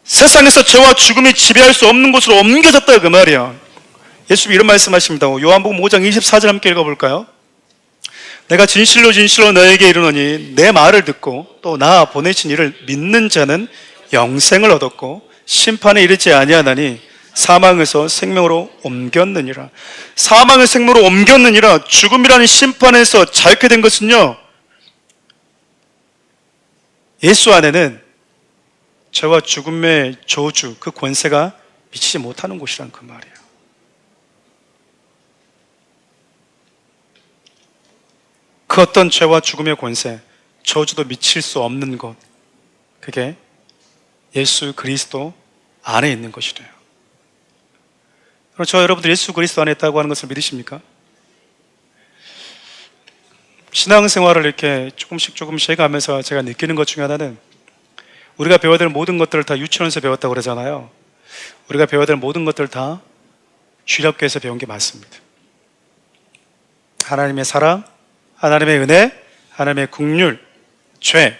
Speaker 1: 세상에서 죄와 죽음이 지배할 수 없는 곳으로 옮겨졌다 그 말이에요. 예수님이 이런 말씀하십니다. 요한복음 5장 24절 함께 읽어볼까요? 내가 진실로 진실로 너에게 이르노니 내 말을 듣고 또 나 보내신 이를 믿는 자는 영생을 얻었고 심판에 이르지 아니하나니 사망에서 생명으로 옮겼느니라. 사망의 생명으로 옮겼느니라. 죽음이라는 심판에서 자유케 된 것은요, 예수 안에는 죄와 죽음의 저주, 그 권세가 미치지 못하는 곳이란 그 말이에요. 그 어떤 죄와 죽음의 권세, 저주도 미칠 수 없는 것, 그게 예수 그리스도 안에 있는 것이래요. 그럼 저 여러분들 예수 그리스도 안에 있다고 하는 것을 믿으십니까? 신앙생활을 이렇게 조금씩 해가면서 제가 느끼는 것 중에 하나는, 우리가 배워야 될 모든 것들을 다 유치원에서 배웠다고 그러잖아요. 우리가 배워야 될 모든 것들을 다 주일학교에서 배운 게 맞습니다. 하나님의 사랑, 하나님의 은혜, 하나님의 긍휼, 죄,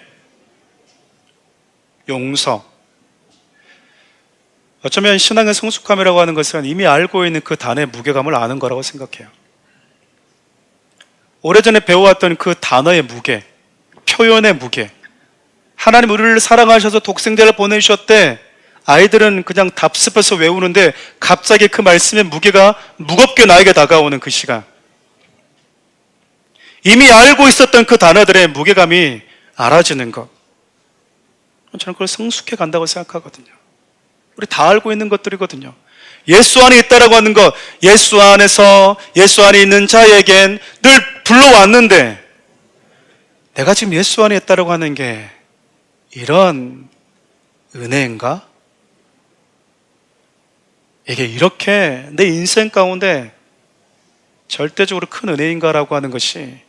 Speaker 1: 용서. 어쩌면 신앙의 성숙함이라고 하는 것은 이미 알고 있는 그 단어의 무게감을 아는 거라고 생각해요. 오래전에 배워왔던 그 단어의 무게, 표현의 무게, 하나님 우리를 사랑하셔서 독생자를 보내주셨대, 아이들은 그냥 답습해서 외우는데 갑자기 그 말씀의 무게가 무겁게 나에게 다가오는 그 시간, 이미 알고 있었던 그 단어들의 무게감이 알아지는 것, 저는 그걸 성숙해 간다고 생각하거든요. 우리 다 알고 있는 것들이거든요. 예수 안에 있다라고 하는 것, 예수 안에서 예수 안에 있는 자에겐 늘 불러왔는데, 내가 지금 예수 안에 있다라고 하는 게 이런 은혜인가? 이게 이렇게 내 인생 가운데 절대적으로 큰 은혜인가라고 하는 것이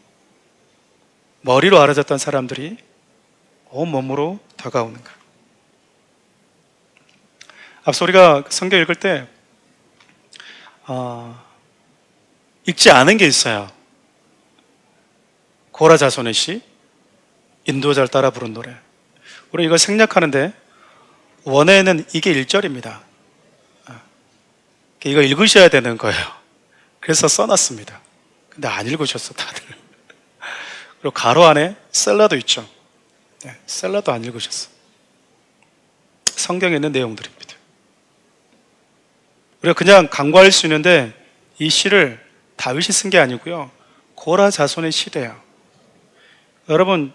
Speaker 1: 머리로 알아졌던 사람들이 온몸으로 다가오는가? 앞서 우리가 성경 읽을 때 읽지 않은 게 있어요. 고라 자손의 시, 인도자를 따라 부른 노래. 우리 이걸 생략하는데 원에는 이게 1절입니다. 이거 읽으셔야 되는 거예요. 그래서 써놨습니다. 근데 안 읽으셨어, 다들. 그리고 가로 안에 셀러도 있죠. 네, 셀러도 안 읽으셨어. 성경에 있는 내용들입니다. 우리가 그냥 간과할 수 있는데 이 시를 다윗이 쓴 게 아니고요, 고라 자손의 시래요. 여러분,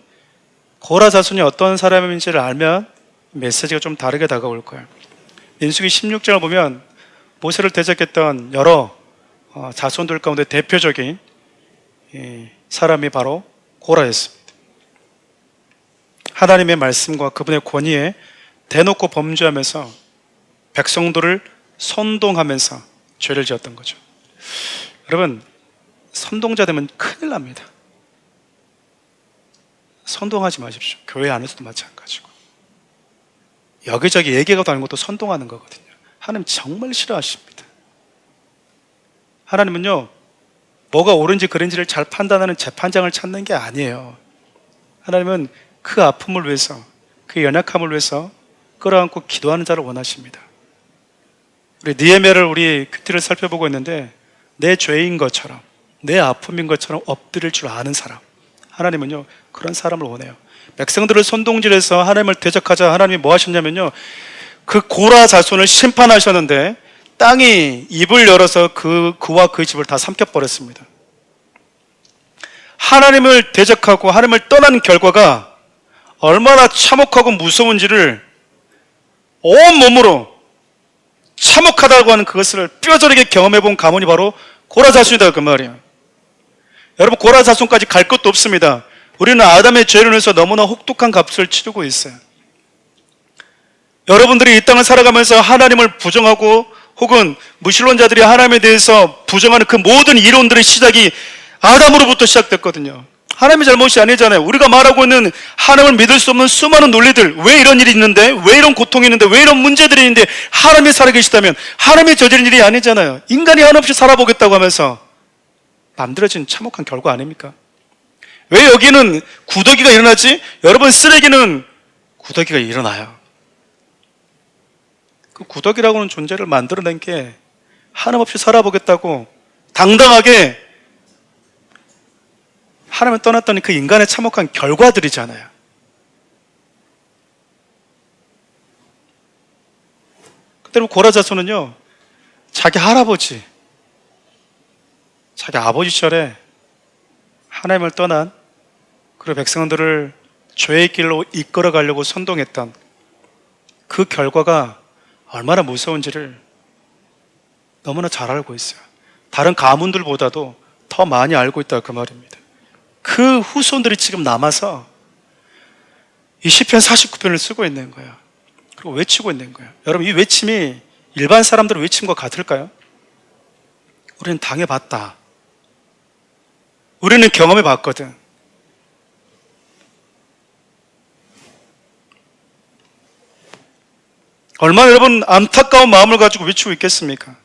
Speaker 1: 고라 자손이 어떤 사람인지를 알면 메시지가 좀 다르게 다가올 거예요. 민수기 16장을 보면 모세를 대적했던 여러 자손들 가운데 대표적인 사람이 바로 고라였습니다. 하나님의 말씀과 그분의 권위에 대놓고 범죄하면서 백성들을 선동하면서 죄를 지었던 거죠. 여러분, 선동자 되면 큰일 납니다. 선동하지 마십시오. 교회 안에서도 마찬가지고. 여기저기 얘기가 다니는 것도 선동하는 거거든요. 하나님 정말 싫어하십니다. 하나님은요, 뭐가 옳은지 그른지를 잘 판단하는 재판장을 찾는 게 아니에요. 하나님은 그 아픔을 위해서, 그 연약함을 위해서 끌어안고 기도하는 자를 원하십니다. 우리 느헤미야를 우리 큐티를 살펴보고 있는데, 내 죄인 것처럼, 내 아픔인 것처럼 엎드릴 줄 아는 사람, 하나님은요 그런 사람을 원해요. 백성들을 선동질해서 하나님을 대적하자 하나님이 뭐 하셨냐면요, 그 고라 자손을 심판하셨는데 땅이 입을 열어서 그와 그 집을 다 삼켜버렸습니다. 하나님을 대적하고 하나님을 떠난 결과가 얼마나 참혹하고 무서운지를 온몸으로 참혹하다고 하는 그것을 뼈저리게 경험해 본 가문이 바로 고라 자손이다, 그 말이에요. 여러분, 고라 자손까지 갈 것도 없습니다. 우리는 아담의 죄로 인해서 너무나 혹독한 값을 치르고 있어요. 여러분들이 이 땅을 살아가면서 하나님을 부정하고 혹은 무신론자들이 하나님에 대해서 부정하는 그 모든 이론들의 시작이 아담으로부터 시작됐거든요. 하나님의 잘못이 아니잖아요. 우리가 말하고 있는 하나님을 믿을 수 없는 수많은 논리들, 왜 이런 일이 있는데, 왜 이런 고통이 있는데, 왜 이런 문제들이 있는데 하나님이 살아계시다면 하나님이 저지른 일이 아니잖아요. 인간이 한없이 살아보겠다고 하면서 만들어진 참혹한 결과 아닙니까? 왜 여기는 구더기가 일어나지? 여러분, 쓰레기는 구더기가 일어나요. 그 구더기라고는 존재를 만들어낸 게 하나님 없이 살아보겠다고 당당하게 하나님을 떠났던 그 인간의 참혹한 결과들이잖아요. 그대로 고라 자손은요, 자기 할아버지, 자기 아버지 시절에 하나님을 떠난 그리고 백성들을 죄의 길로 이끌어 가려고 선동했던 그 결과가 얼마나 무서운지를 너무나 잘 알고 있어요. 다른 가문들보다도 더 많이 알고 있다, 그 말입니다. 그 후손들이 지금 남아서 이 시편 49편을 쓰고 있는 거예요. 그리고 외치고 있는 거예요. 여러분, 이 외침이 일반 사람들의 외침과 같을까요? 우리는 당해봤다. 우리는 경험해봤거든. 얼마나 여러분 안타까운 마음을 가지고 외치고 있겠습니까?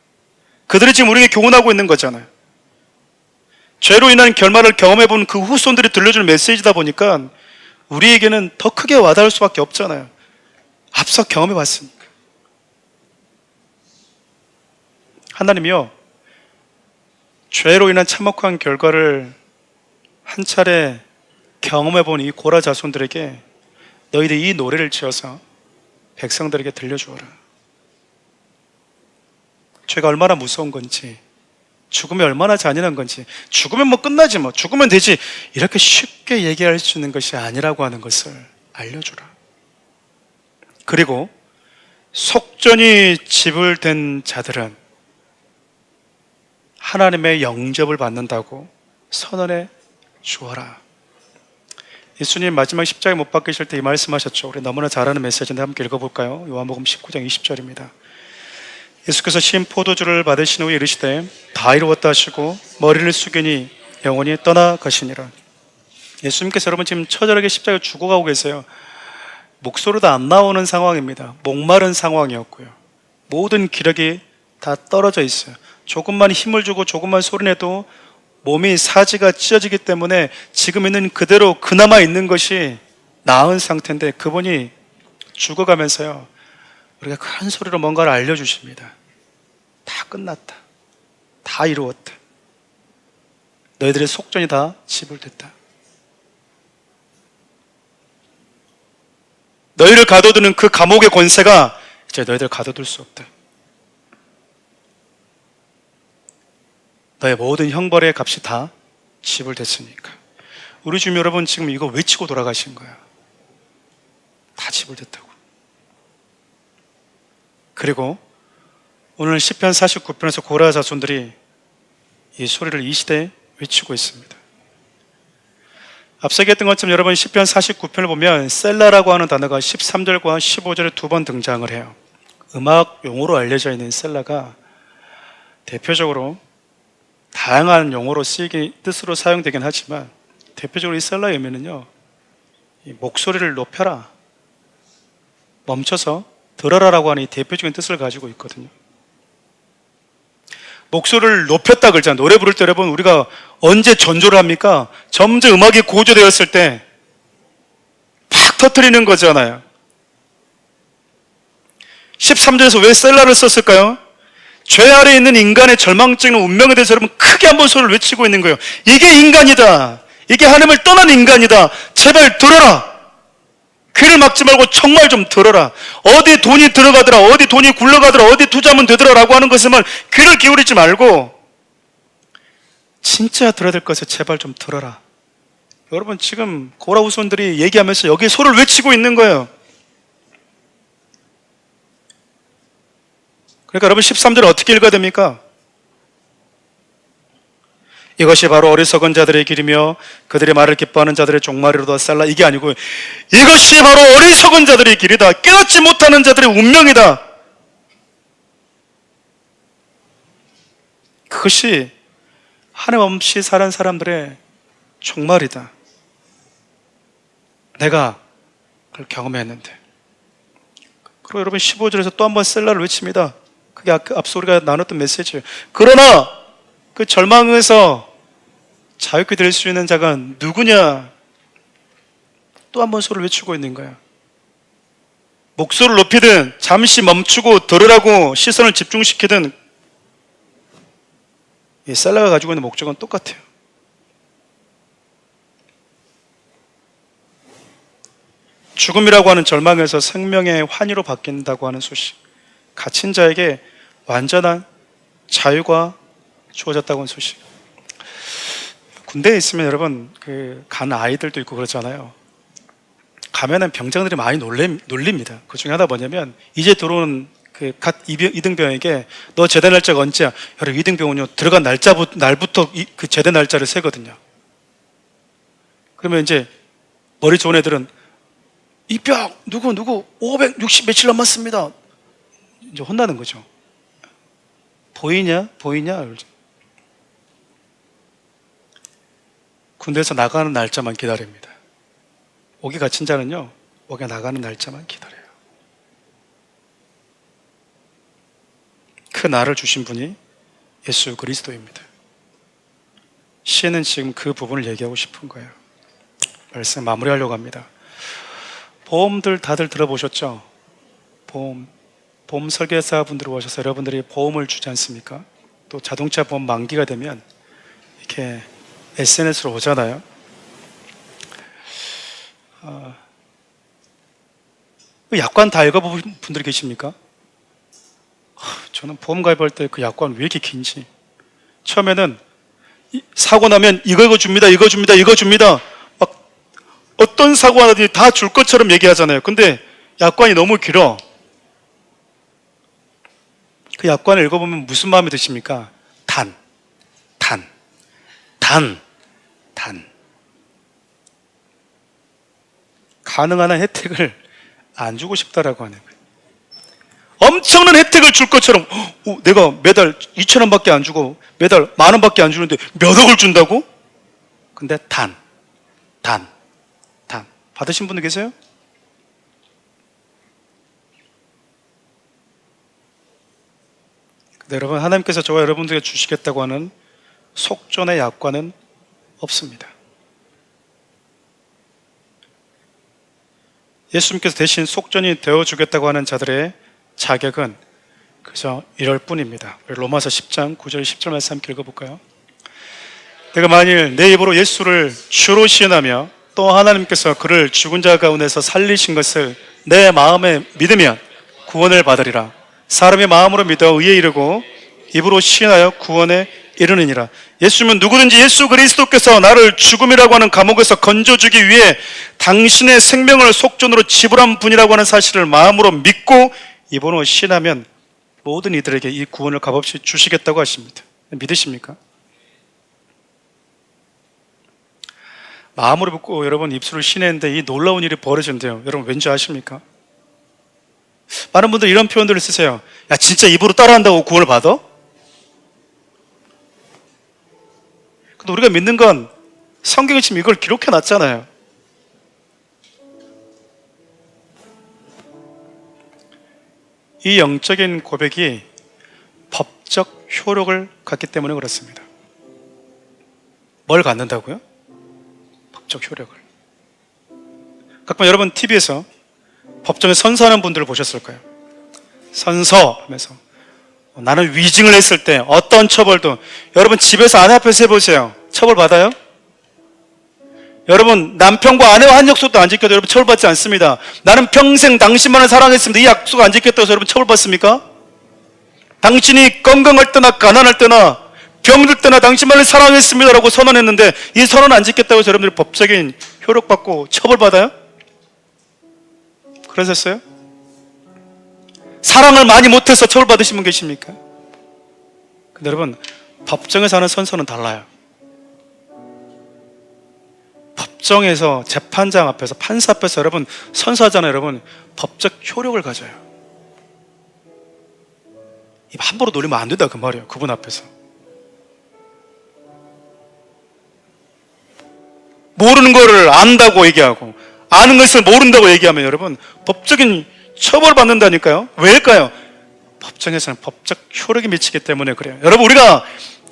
Speaker 1: 그들이 지금 우리에게 교훈하고 있는 거잖아요. 죄로 인한 결말을 경험해본 그 후손들이 들려주는 메시지다 보니까 우리에게는 더 크게 와닿을 수밖에 없잖아요. 앞서 경험해봤으니까. 하나님이요, 죄로 인한 참혹한 결과를 한 차례 경험해본 이 고라 자손들에게 너희들 이 노래를 지어서 백성들에게 들려주어라. 죄가 얼마나 무서운 건지, 죽음이 얼마나 잔인한 건지, 죽으면 뭐 끝나지, 뭐 죽으면 되지, 이렇게 쉽게 얘기할 수 있는 것이 아니라고 하는 것을 알려주라. 그리고 속전이 지불된 자들은 하나님의 영접을 받는다고 선언해 주어라. 예수님 마지막 십자가에 못 박히실 때 이 말씀하셨죠. 우리 너무나 잘 아는 메시지인데 함께 읽어볼까요? 요한복음 19장 20절입니다. 예수께서 신 포도주를 받으신 후에 이르시되 다 이루었다 하시고 머리를 숙이니 영원히 떠나가시니라. 예수님께서 여러분 지금 처절하게 십자가에 죽어가고 계세요. 목소리도 안 나오는 상황입니다. 목마른 상황이었고요. 모든 기력이 다 떨어져 있어요. 조금만 힘을 주고 조금만 소리내도 몸이 사지가 찢어지기 때문에 지금 있는 그대로 그나마 있는 것이 나은 상태인데 그분이 죽어가면서요, 우리가 큰 소리로 뭔가를 알려주십니다. 다 끝났다. 다 이루었다. 너희들의 속전이 다 지불됐다. 너희를 가둬두는 그 감옥의 권세가 이제 너희들 가둬둘 수 없다. 너의 모든 형벌의 값이 다 지불됐으니까. 우리 주님 여러분 지금 이거 외치고 돌아가신 거야. 다 지불됐다고. 그리고 오늘 시편 49편에서 고라 자손들이 이 소리를 이 시대에 외치고 있습니다. 앞서 얘기했던 것처럼 여러분 시편 49편을 보면 셀라라고 하는 단어가 13절과 15절에 두 번 등장을 해요. 음악 용어로 알려져 있는 셀라가 대표적으로 다양한 용어로 뜻으로 사용되긴 하지만 대표적으로 이 셀라의 의미는요, 이 목소리를 높여라, 멈춰서 들어라라고 하는 이 대표적인 뜻을 가지고 있거든요. 목소리를 높였다 그러잖아요. 노래 부를 때 여러분 우리가 언제 전조를 합니까? 점점 음악이 고조되었을 때 팍 터뜨리는 거잖아요. 13절에서 왜 셀라를 썼을까요? 죄 아래 있는 인간의 절망적인 운명에 대해서 여러분 크게 한번 소리를 외치고 있는 거예요. 이게 인간이다. 이게 하나님을 떠난 인간이다. 제발 들어라. 귀를 막지 말고 정말 좀 들어라. 어디 돈이 들어가더라, 어디 돈이 굴러가더라, 어디 투자하면 되더라 라고 하는 것에만 귀를 기울이지 말고 진짜 들어야 될 것에 제발 좀 들어라. 여러분 지금 고라 후손들이 얘기하면서 여기 소리를 외치고 있는 거예요. 그러니까 여러분 13절을 어떻게 읽어야 됩니까? 이것이 바로 어리석은 자들의 길이며 그들의 말을 기뻐하는 자들의 종말이로다. 셀라. 이게 아니고 이것이 바로 어리석은 자들의 길이다. 깨닫지 못하는 자들의 운명이다. 그것이 하나님 없이 사는 사람들의 종말이다. 내가 그걸 경험했는데. 그리고 여러분 15절에서 또 한 번 셀라를 외칩니다. 그게 앞서 우리가 나눴던 메시지예요. 그러나 그 절망에서 자유케 될 수 있는 자가 누구냐? 또 한 번 소리를 외치고 있는 거야. 목소리를 높이든 잠시 멈추고 들으라고 시선을 집중시키든 이 셀라가 가지고 있는 목적은 똑같아요. 죽음이라고 하는 절망에서 생명의 환희로 바뀐다고 하는 소식, 갇힌 자에게 완전한 자유가 주어졌다고 하는 소식. 군대에 있으면 여러분 간 아이들도 있고 그렇잖아요. 가면은 병장들이 많이 놀립니다. 그 중에 하나 뭐냐면 이제 들어오는 갓 이등병에게 너 제대 날짜가 언제야? 여러분 이등병은요 들어간 날부터 그 제대 날짜를 세거든요. 그러면 이제 머리 좋은 애들은 입병 누구 560 며칠 남았습니다. 이제 혼나는 거죠. 보이냐? 군대에서 나가는 날짜만 기다립니다. 옥에 갇힌 자는요, 옥에 나가는 날짜만 기다려요. 그 날을 주신 분이 예수 그리스도입니다. 시에는 지금 그 부분을 얘기하고 싶은 거예요. 말씀 마무리하려고 합니다. 보험들 다들 들어보셨죠? 보험 설계사분들 오셔서 여러분들이 보험을 주지 않습니까? 또 자동차 보험 만기가 되면 이렇게 SNS로 오잖아요. 약관 다 읽어본 분들이 계십니까? 저는 보험 가입할 때 그 약관 왜 이렇게 긴지. 처음에는 사고 나면 이거 줍니다. 막 어떤 사고 하나든지 다 줄 것처럼 얘기하잖아요. 근데 약관이 너무 길어. 그 약관을 읽어보면 무슨 마음이 드십니까? 단. 가능한 한 혜택을 안 주고 싶다라고 하는 거예요. 엄청난 혜택을 줄 것처럼 내가 매달 2,000원밖에 안 주고 매달 10,000원밖에 안 주는데 몇 억을 준다고? 근데 단 받으신 분들 계세요? 근데 여러분 하나님께서 저와 여러분들에게 주시겠다고 하는 속전의 약관은 없습니다. 예수님께서 대신 속전이 되어주겠다고 하는 자들의 자격은 그저 이럴 뿐입니다. 우리 로마서 10장 9절 10절 말씀 함께 읽어볼까요? 내가 만일 내 입으로 예수를 주로 시인하며 또 하나님께서 그를 죽은 자 가운데서 살리신 것을 내 마음에 믿으면 구원을 받으리라. 사람의 마음으로 믿어 의에 이르고 입으로 시인하여 구원에 이르느니라. 예수님은 누구든지 예수 그리스도께서 나를 죽음이라고 하는 감옥에서 건져주기 위해 당신의 생명을 속전으로 지불한 분이라고 하는 사실을 마음으로 믿고 입으로 시인하면 모든 이들에게 이 구원을 값없이 주시겠다고 하십니다. 믿으십니까? 마음으로 믿고 여러분 입술을 시인했는데 이 놀라운 일이 벌어진대요. 여러분 왠지 아십니까? 많은 분들 이런 표현들을 쓰세요. 야 진짜 입으로 따라한다고 구원을 받아? 근데 우리가 믿는 건 성경이 지금 이걸 기록해 놨잖아요. 이 영적인 고백이 법적 효력을 갖기 때문에 그렇습니다. 뭘 갖는다고요? 법적 효력을. 가끔 여러분 TV에서 법정에 선서하는 분들을 보셨을 거예요. 선서 하면서 나는 위증을 했을 때 어떤 처벌도, 여러분 집에서 아내 앞에서 해보세요. 처벌 받아요? 여러분 남편과 아내와 한 약속도 안 지켜도 여러분 처벌받지 않습니다. 나는 평생 당신만을 사랑했습니다. 이 약속 안 지켰다고 해서 여러분 처벌받습니까? 당신이 건강할 때나 가난할 때나 병들 때나 당신만을 사랑했습니다 라고 선언했는데 이 선언 안 지켰다고 해서 여러분들이 법적인 효력받고 처벌받아요? 그러셨어요? 사랑을 많이 못해서 처벌받으신 분 계십니까? 근데 여러분 법정에서 하는 선서는 달라요. 법정에서 재판장 앞에서 판사 앞에서 여러분 선서하잖아요. 여러분 법적 효력을 가져요. 입 함부로 놀리면 안 된다 그 말이에요. 그분 앞에서 모르는 거를 안다고 얘기하고 아는 것을 모른다고 얘기하면 여러분 법적인 처벌을 받는다니까요. 왜일까요? 법정에서는 법적 효력이 미치기 때문에 그래요. 여러분 우리가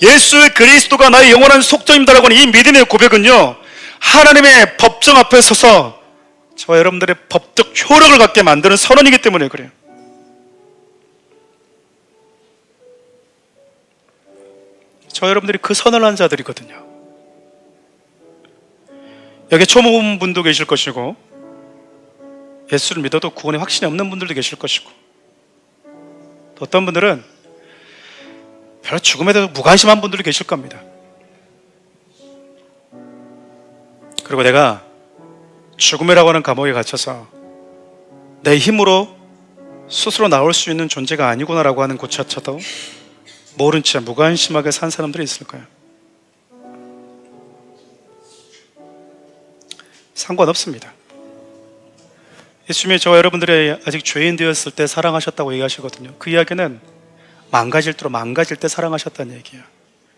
Speaker 1: 예수 그리스도가 나의 영원한 속전입니다라고 하는 이 믿음의 고백은요, 하나님의 법정 앞에 서서 저와 여러분들의 법적 효력을 갖게 만드는 선언이기 때문에 그래요. 저와 여러분들이 그 선언을 한 자들이거든요. 여기 처음 온 분도 계실 것이고 예수를 믿어도 구원에 확신이 없는 분들도 계실 것이고 또 어떤 분들은 별로 죽음에 대해서 무관심한 분들도 계실 겁니다. 그리고 내가 죽음이라고 하는 감옥에 갇혀서 내 힘으로 스스로 나올 수 있는 존재가 아니구나라고 하는 고차차도 모른 채 무관심하게 산 사람들이 있을 거예요. 상관없습니다. 예수님이 저와 여러분들이 아직 죄인 되었을 때 사랑하셨다고 얘기하시거든요. 그 이야기는 망가질 때 사랑하셨다는 얘기예요.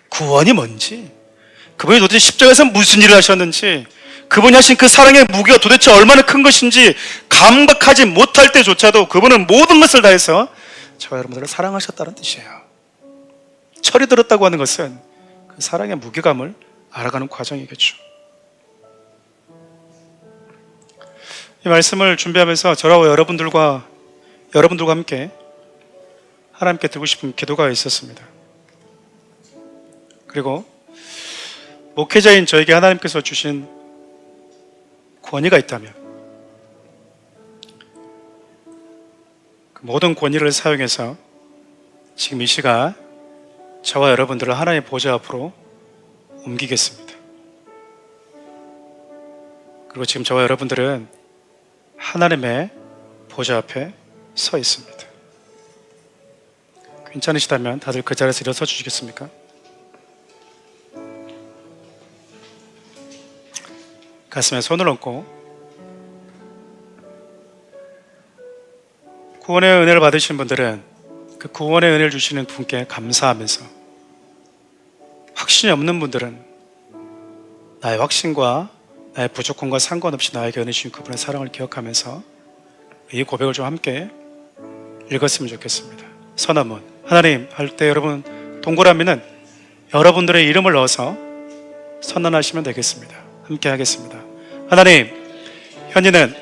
Speaker 1: 구원이 뭔지, 그분이 도대체 십자가에서 무슨 일을 하셨는지, 그분이 하신 그 사랑의 무게가 도대체 얼마나 큰 것인지 감각하지 못할 때조차도 그분은 모든 것을 다해서 저와 여러분들을 사랑하셨다는 뜻이에요. 철이 들었다고 하는 것은 그 사랑의 무게감을 알아가는 과정이겠죠. 이 말씀을 준비하면서 저와 여러분들과 함께 하나님께 드리고 싶은 기도가 있었습니다. 그리고 목회자인 저에게 하나님께서 주신 권위가 있다면 그 모든 권위를 사용해서 지금 이 시간 저와 여러분들을 하나님의 보좌 앞으로 옮기겠습니다. 그리고 지금 저와 여러분들은 하나님의 보좌 앞에 서 있습니다. 괜찮으시다면 다들 그 자리에서 일어서 주시겠습니까? 가슴에 손을 얹고 구원의 은혜를 받으신 분들은 그 구원의 은혜를 주시는 분께 감사하면서, 확신이 없는 분들은 나의 확신과 나의 부족함과 상관없이 나에게 은혜 주신 그분의 사랑을 기억하면서 이 고백을 좀 함께 읽었으면 좋겠습니다. 서남은 하나님 할 때 여러분 동그라미는 여러분들의 이름을 넣어서 선언하시면 되겠습니다. 함께 하겠습니다. 하나님, 현이는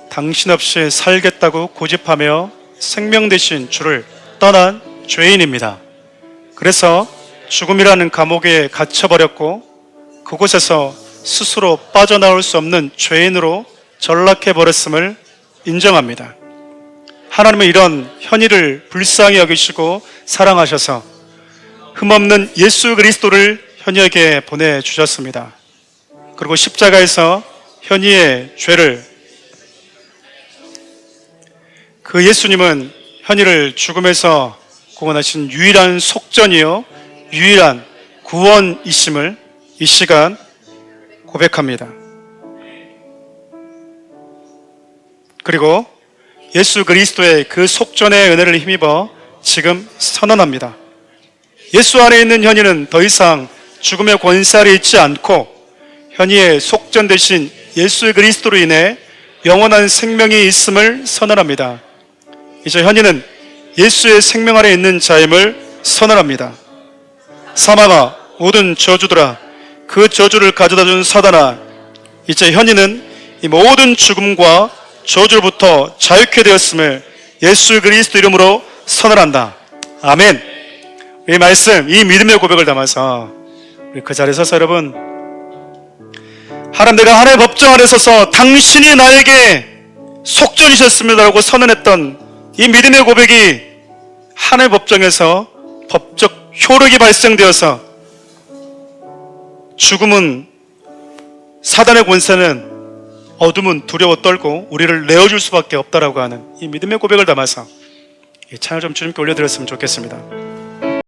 Speaker 1: 당신 없이 살겠다고 고집하며 생명 되신 주를 떠난 죄인입니다. 그래서 죽음이라는 감옥에 갇혀버렸고 그곳에서 스스로 빠져나올 수 없는 죄인으로 전락해버렸음을 인정합니다. 하나님은 이런 현이를 불쌍히 여기시고 사랑하셔서 흠없는 예수 그리스도를 현이에게 보내주셨습니다. 그리고 십자가에서 현이의 죄를, 그 예수님은 현이를 죽음에서 구원하신 유일한 속전이요 유일한 구원이심을 이 시간 고백합니다. 그리고 예수 그리스도의 그 속전의 은혜를 힘입어 지금 선언합니다. 예수 안에 있는 현이는 더 이상 죽음의 권세 아래 있지 않고 현이의 속전 대신 예수 그리스도로 인해 영원한 생명이 있음을 선언합니다. 이제 현이는 예수의 생명 아래 있는 자임을 선언합니다. 사망아 모든 저주들아 그 저주를 가져다준 사단아, 이제 현이는 이 모든 죽음과 저주로부터 자유케 되었음을 예수 그리스도 이름으로 선언한다. 아멘. 이 말씀, 이 믿음의 고백을 담아서 우리 그 자리에 서서 여러분, 하나님, 내가 하나님의 법정 아래 서서 당신이 나에게 속전이셨습니다라고 선언했던 이 믿음의 고백이 하나님의 법정에서 법적 효력이 발생되어서 죽음은, 사단의 권세는, 어둠은 두려워 떨고 우리를 내어줄 수밖에 없다라고 하는 이 믿음의 고백을 담아서 이 찬양을 좀 주님께 올려드렸으면 좋겠습니다.